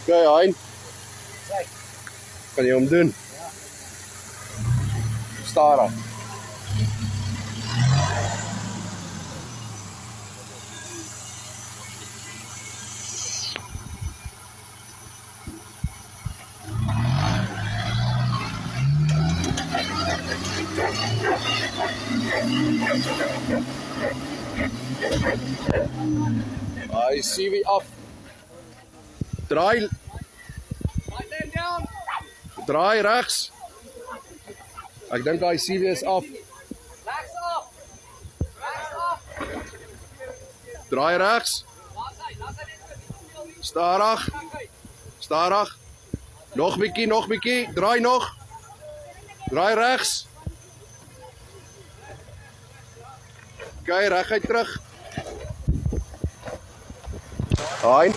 Okay, Hein. Kan jy hom doen? Stadig. Hy CV af. Draai. Draai regs. Ek dink hy CV is af. Draai regs. Stadig. Stadig. Nog bietjie. Draai nog. Draai regs. Okay, reguit terug. Hein.